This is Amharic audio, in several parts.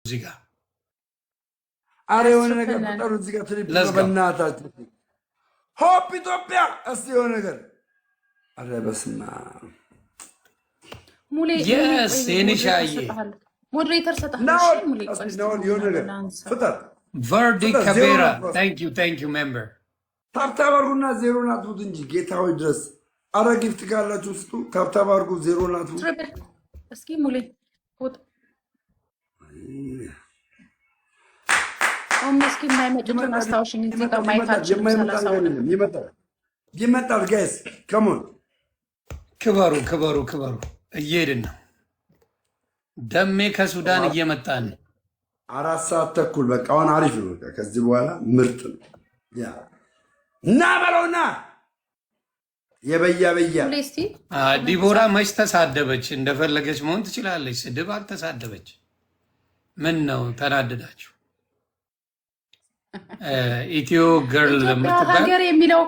እዚህ ጋር አረ የሆነ ነገር ፈጠሩ እዚህ ጋር ትሪፕ በእናታችሁ ሆፕ ኢትዮጵያ እስቲ የሆነ ነገር አረ በስመ አብ ሙሌ የስ የኒሻዬ ሞዴሬተር ሰጣለሽ ሙሌ ነው የሆነ ነገር ፍጠር ቨርዲ ካቤራ ታንክ ዩ ሜምበር ታብታብ አድርጉና ዜሮ ናቱት እንጂ ጌታዊ ድረስ አረ ጊፍት ካላችሁ ውስጡ ታብታብ አድርጉ ዜሮ ናቱት እስኪ ሙሌ ወጥ እስኪ የማይመጡትን አስታውሽኝ እዚህ ጋር ማይካችን ይመጣል ጋይስ ከሞን ክበሩ እየሄድን ነው ደሜ ከሱዳን እየመጣን 4 ሰዓት ተኩል በቃ አሁን አሪፍ ነው በቃ ከዚህ በኋላ ምርጥ ነው ያ እና በለውና የበያ ዲቦራ መች ተሳደበች እንደፈለገች መሆን ትችላለች ስድብ አልተሳደበች ምን ነው ተናደዳችሁ ኢትዮ ገርል ሀገር የሚለው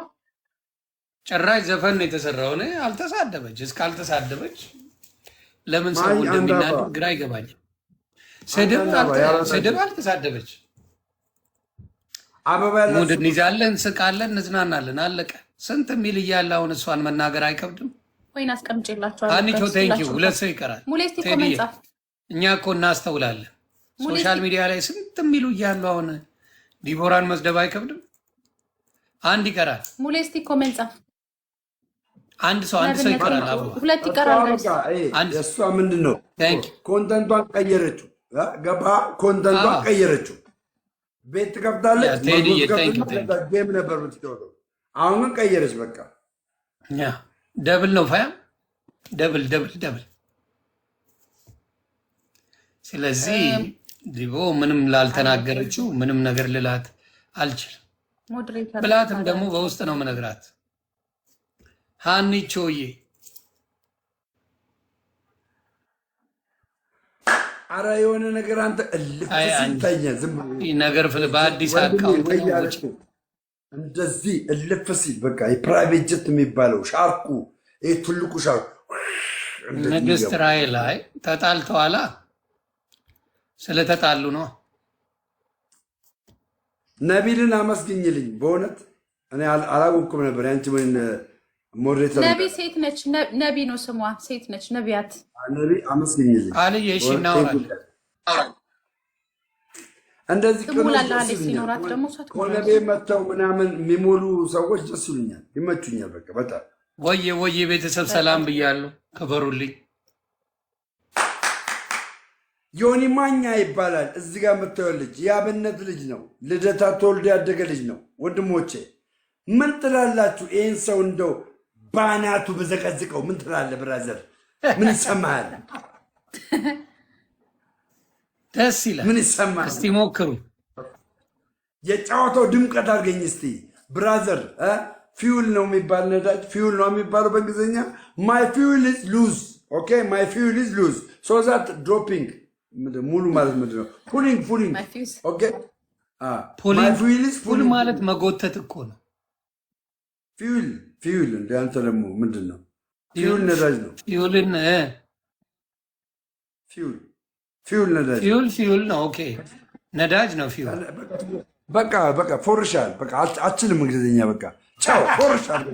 ጭራሽ ዘፈን ነው የተሰራው ነው አልተሳደበች እስካልተሳደበች ለምን ሰው እንደሚናደድ ግራ ይገባኛል ስድብ አልተሳደበች አበባ ያለ ሙድ እንይዛለን እንስቃለን እንዝናናለን አለቀ ስንት ሚል እያለ አሁን እሷን መናገር አይከብድም ወይን አስቀምጬላችኋለሁ አንቺ ቴንኪው ሁለት ሰው ይቀራል ሙሌስቲ ኮሜንት ጻፍ እኛ እኮ እናስተውላለን ሶሻል ሚዲያ ላይ ስንት ሚሉ እያሉ አሁን ዲቦራን መስደብ አይከብድም አንድ ይቀራል ሙሌስቲ ኮሜንት ጻፍ አንድ ሰው ይቀራል አበባ ሁለት ይቀራል አንድ እሷ ምንድነው ኮንተንቷን ቀየረችው ገባ ኮንተንቷን ቀየረችው ቤት ከፍታለች ጌም ነበር የምትጫወተው አሁን ቀየረች በቃ ያ ደብል ነው ፋያ ደብል ስለዚህ ዲቦ ምንም ላልተናገረችው ምንም ነገር ልላት አልችልም ብላትም ደግሞ በውስጥ ነው ምነግራት ሃኒቾዬ አረ የሆነ ነገር አንተ እልፍ ሲታየ ዝም ነገር በአዲስ አካውንት እንደዚህ እልፍ ሲል በቃ የፕራይቬት ጀት የሚባለው ሻርኩ ይሄ ትልቁ ሻርኩ ንግስት ራዕይ ላይ ተጣልተዋላ ስለተጣሉ ነው ነቢልን አመስግኝልኝ በእውነት እኔ አላወኩም ነበር ያንቺ ምን ሞዴሬተር ነቢ ሴት ነች ነቢ ነው ስሟ ሴት ነች ነቢያት ነቢ አመስግኝልኝ አልዬ እሺ እናወራለን እንደዚህ ሲኖራት ደግሞ ኮለቤ መተው ምናምን የሚሞሉ ሰዎች ደስ ይሉኛል ይመቹኛል በቃ በጣም ወየ ቤተሰብ ሰላም ብያለሁ ከበሩልኝ ዮኒ ማኛ ይባላል እዚህ ጋር የምታየው ልጅ የአብነት ልጅ ነው ልደታ ተወልዶ ያደገ ልጅ ነው ወንድሞቼ ምን ትላላችሁ ይህን ሰው እንደው ባናቱ በዘቀዝቀው ምን ትላለህ ብራዘር ምን ይሰማሃል ደስ ይላል ምን ይሰማሃል እስቲ ሞክሩ የጫወተው ድምቀት አድርገኝ እስቲ ብራዘር ፊውል ነው የሚባል ነዳጅ ፊውል ነው የሚባለው በእንግሊዝኛ ማይ ፊውል ኢዝ ሉዝ ኦኬ ማይ ፊውል ኢዝ ሉዝ ሶ ዛት ድሮፒንግ ሙሉ ማለት ምንድን ነው ፑሊንግ ኦኬ ፑል ማለት መጎተት እኮ ነው ፊውል እንደ አንተ ደግሞ ምንድን ነው ፊውል ነዳጅ ነው ፊውል ነዳጅ ፊውል ነው ኦኬ ነዳጅ ነው ፊውል በቃ ፎርሻል በቃ አችልም እንግሊዝኛ በቃ ቻው ፎርሻል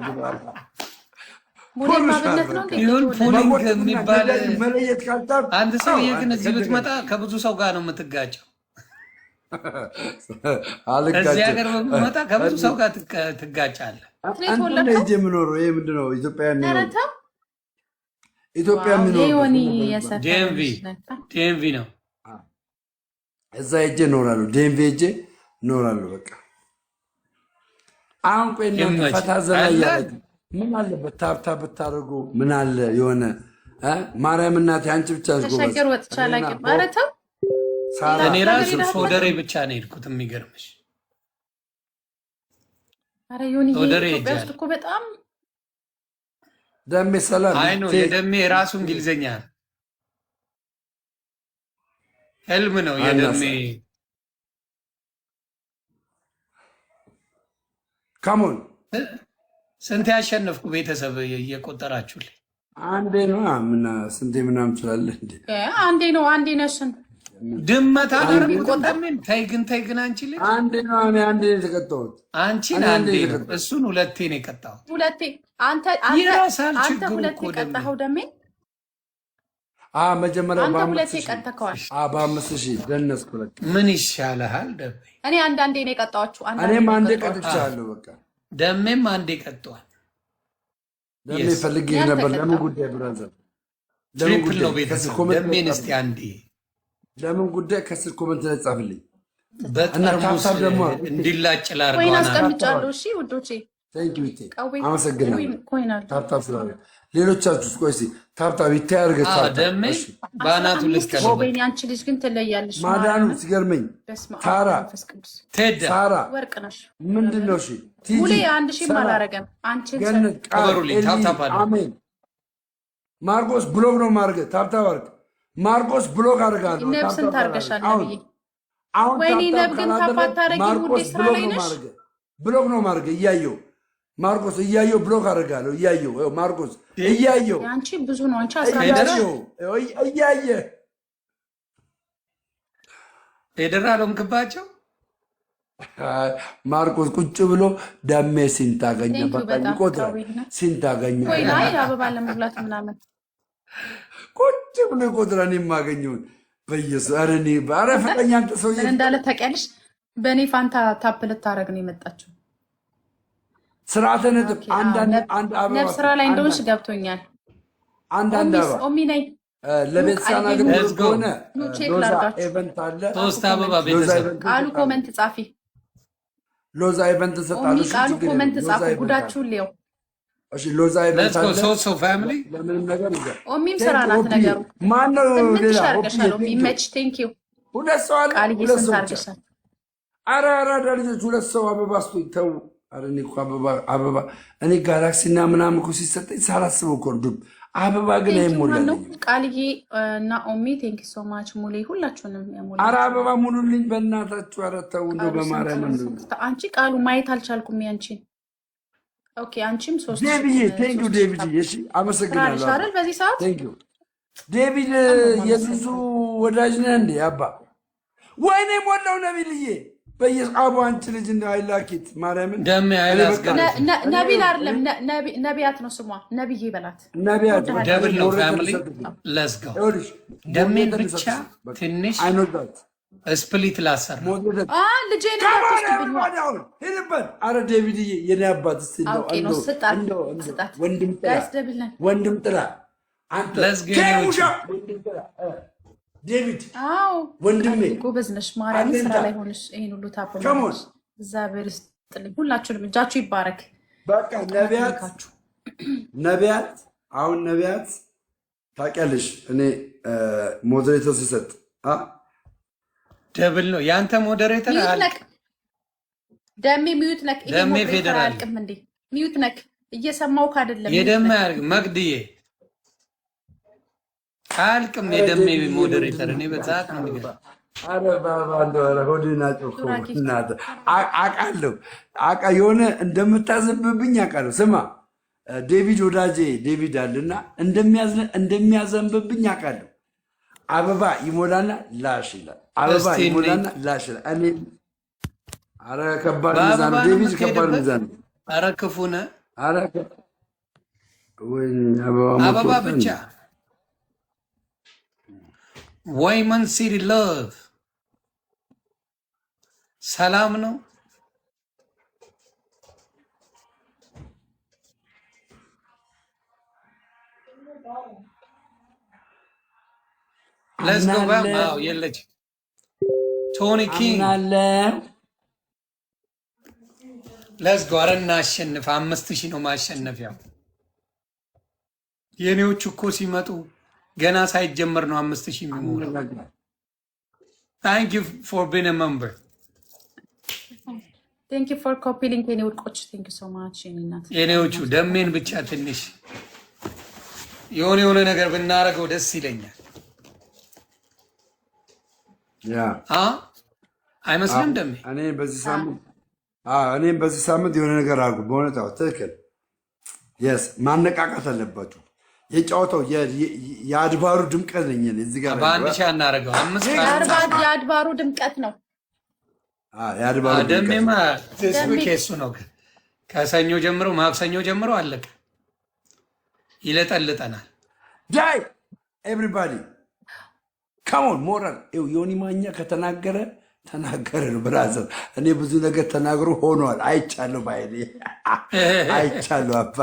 ፑሊንግ የሚባል መለየት ካልቻል አንድ ሰውዬ ግን እዚህ ብትመጣ ከብዙ ሰው ጋር ነው የምትጋጨው እዚህ ሀገር በምትመጣ ከብዙ ሰው ጋር ትጋጫለህ አንተ ሄጄ የምኖረው ይሄ ምንድን ነው ኢትዮጵያ የሚኖረው ዲኤምቪ ነው እዛ ሄጄ እኖራለሁ ዲኤምቪ ሄጄ እኖራለሁ በቃ አሁን ቆይ እናንተ ፈታ ዘና እያለች ምን አለበት ታብታ ብታደርጉ ምን አለ የሆነ ማርያም እናቴ አንቺ ብቻ ተሸገር ወጥቻ ላይ ማረተው እኔ ራሱ ሶደሬ ብቻ ነው የሄድኩት የሚገርምሽ አረ ዮኒ ኢትዮጵያ ውስጥ እኮ በጣም ደሜ ሰላም አይ ነው የደሜ የራሱ እንግሊዘኛ ህልም ነው የደሜ ካሞን ስንት ያሸነፍኩ ቤተሰብ እየቆጠራችሁልኝ አንዴ ነው ምን ስንቴ ምናምን ትላለህ እንዴ አንዴ ነው አንዴ ነሽን ድመት አላረኩትም። ደሜን ተይ ግን አንቺ ልጅ አንዴ ነው አንዴ የተቀጣሁት። አንቺን አንዴ ነው እሱን ሁለቴ ነው የቀጣሁት። ሁለቴ አንተ ሁለቴ ቀጣኸው ደሜን። መጀመሪያ አንተ ሁለቴ ቀጥተከዋል። በ5000 ደነስኩ። ምን ይሻልሃል ደሜ? እኔ አንዳንዴ ነው የቀጣኋችሁ። እኔም አንዴ ቀጥቻለሁ። በቃ ደሜም አንዴ ቀጥቷል። ደሜ ፈልጌ ነበር። ለምን ጉዳይ ብራዘር? ትሪፕል ነው ቤተሰብ። ደሜን እስቲ አንዴ ለምን ጉዳይ ከስር ኮመንት ላይ ጻፍልኝ። በጠርሙስ እንዲላጭ ላርገው። ኮይን አስቀምጫለሁ። እሺ ውዶቼ ቴንክ ዩ አመሰግናለሁ። ታፕታፕ ስላለ ሌሎቻችሁ ቆይ እስኪ ታፕታፕ ይታይ አድርገህ ደሜ በአናቱ ልስከለ ወይኔ አንቺ ልጅ ግን ትለያለሽ። ማዳኑ ሲገርመኝ ታራ ቴዳ ታራ ወርቅ ነሽ። ምንድን ነው? እሺ ሙሌ 1000 አላረገም። አንቺን ከበሩልኝ። ታፕታፕ አለ። አሜን። ማርቆስ ብሎግ ነው ማርገ ታፕታፕ አድርግ። ማርቆስ ብሎግ አድርጋለሁ። ነብስን ታርገሻል ነብዬ። ወይኔ ነብ ግን ታፓት ታረጊ ውዴ ስራ ላይ ነሽ። ብሎግ ነው ማርገ እያየው ማርቆስ እያየው ብሎክ አደርጋለሁ። እያየው ማርቆስ እያየው አንቺ ብዙ ነው። አንቺ 14 እያየ ፌደራል እንክባቸው ማርቆስ ቁጭ ብሎ ደሜ ሲንታገኘ በቃ ይቆጥራል። ሲንታገኘ ወይ ላይ አበባ ለመብላት ምናምን ቁጭ ብሎ ይቆጥራል። የማገኘውን በኢየሱስ አረኒ ባረ ፈቀኛ አንተ ሰው እንዳለ ታውቂያለሽ። በእኔ ፋንታ ታፕ ልታረግ ነው የመጣችው። ስርዓተ ነጥብ አንድ አበባ ነፍስ ስራ ላይ እንደሆንሽ ገብቶኛል። አንድ አበባ ኦሚ ነኝ ለቤተሳና ደግሞ ሆነ ሎዛ ኢቨንት አለ። 3 አበባ ቤተሰብ ቃሉ ኮመንት ጻፊ። ሎዛ ኢቨንት ሰጣለሁ። ቃሉ ኮመንት ጻፉ። ጉዳችሁን ሊየው። እሺ ሎዛ ኢቨንት አለ። ሶ ፋሚሊ ለምንም ነገር ይዘህ ኦሚም ስራ ናት ነገሩ። ማን ነው ሌላ ኦሚ? ኦሚ ቴንክ ዩ። ሁለት ሰው አለ። ሁለት ሰው አርገሻል። አራ ልጆች ሁለት ሰው አበባ ስጡኝ ተው። አረ እኔ እኮ አበባ እኔ ጋላክሲና ምናምን እኮ ሲሰጠኝ ሳላስበው እኮ ዱብ አበባ ግን አይሞላልኝ። ቃልዬ እና ኦሚ ቴንክ ሶ ማች ሙሌ ሁላችሁንም ያሞላ። አረ አበባ ሙሉልኝ በእናታችሁ። አረ ተው እንደው በማርያም እንደው አንቺ ቃሉ ማየት አልቻልኩም ያንቺን። ኦኬ አንቺም 3 ዴቪድ ቴንክ ዩ ዴቪድ። እሺ አመሰግናለሁ። አይደል በዚህ ሰዓት ቴንክ ዩ ዴቪድ። የሱሱ ወዳጅ ነህ እንዴ አባ? ወይኔ ሞላው ነቢልዬ በየአቡ አንቺ ልጅ እንደ አይላኪት ማርያምን ደም አይላስገር ነቢል አይደለም ነቢያት ነው ስሟ። ነብዬ በላት። ነቢያት ደብል ነው ፋሚሊ ለስጋው ደሜን ብቻ ትንሽ አይኖታት ስፕሊት ላሰራ ልጄ ነው ሄድበት። አረ ዴቪድዬ የኔ አባት እንደው ወንድም ጥላ አንተ ዴቪድ ወንድሜ ጎበዝ ነሽ። ማርያም ስራ ላይ ሆነሽ ይሄን ሁሉ ታቆማለሽ። እግዚአብሔር ይስጥልኝ። ሁላችሁንም እጃችሁ ይባረክ። በቃ ነቢያት አሁን ነቢያት ታውቂያለሽ። እኔ ሞዴሬተር ስሰጥ ደብል ነው ያንተ ሞዴሬተር አለ። ደሜ ሚዩት ነክ ደሜ ፌደራል አልቅም እንዴ ሚዩት ነክ እየሰማው ካደለም የደም መግድዬ አልቅም የደሜ ሞዴሬተር እኔ በዛት ነው የሚገርም። አረ ባባ እንደው ሆዲና ጮክ እናት አቃለሁ የሆነ እንደምታዘንብብኝ አቃለሁ። ስማ ዴቪድ ወዳጄ ዴቪድ አለና እንደሚያዘንብብኝ አቃለሁ። አበባ ይሞላና ላሽ ይላል። አበባ ይሞላና ላሽ ይላል። እኔ አረ ከባድ ሚዛን ነው ዴቪድ፣ ከባድ ሚዛን ነው። አረ ክፉ ነህ። አረ ወይ አበባ ብቻ ወይመን ሲሪ ሎቭ ሰላም ነው። ለስ ጎ ባም የለች ቶኒ ኪንግ ለስ ጎ አረ እናሸንፍ። 5000 ነው ማሸነፊያው። የኔዎቹ እኮ ሲመጡ ገና ሳይጀመር ነው 5000 የሚሞላው። ታንክ ዩ ፎር ቢንግ አ ሜምበር። ታንክ ዩ ፎር ኮፒ ሊንክ። የኔ ውድቆች ታንክ ዩ ሶ ማች። የኔዎቹ ደሜን ብቻ ትንሽ የሆነ ነገር ብናረገው ደስ ይለኛል። አይመስልም ደሜ? እኔም በዚህ ሳምንት የሆነ ነገር አድርጉ። በእውነት ትክክል። የስ ማነቃቃት አለባችሁ። የጨዋታው የአድባሩ ድምቀት ነኝ እዚህ ጋር በአንድ ሺህ እናደርገው 5 የአድባሩ ድምቀት ነው። የአድባሩ ደሜማ እሱ ነው። ከሰኞ ጀምሮ ማክሰኞ ጀምሮ አለቀ። ይለጠልጠናል። ዳይ ኤቭሪባዲ ካሞን ሞራል ዮኒ ማኛ ከተናገረ ተናገረ ነው ብራዘር። እኔ ብዙ ነገር ተናግሮ ሆኗል። አይቻለሁ ባይኔ አይቻለሁ። አባ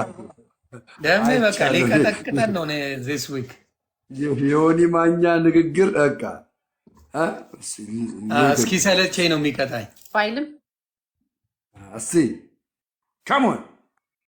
ደሜ በቃ ሊቀጠቅጠን ነው ዚስ ዊክ ዮኒ ማኛ ንግግር በቃ እስኪ ሰለቸኝ ነው የሚቀጣኝ ፋይልም ካሞን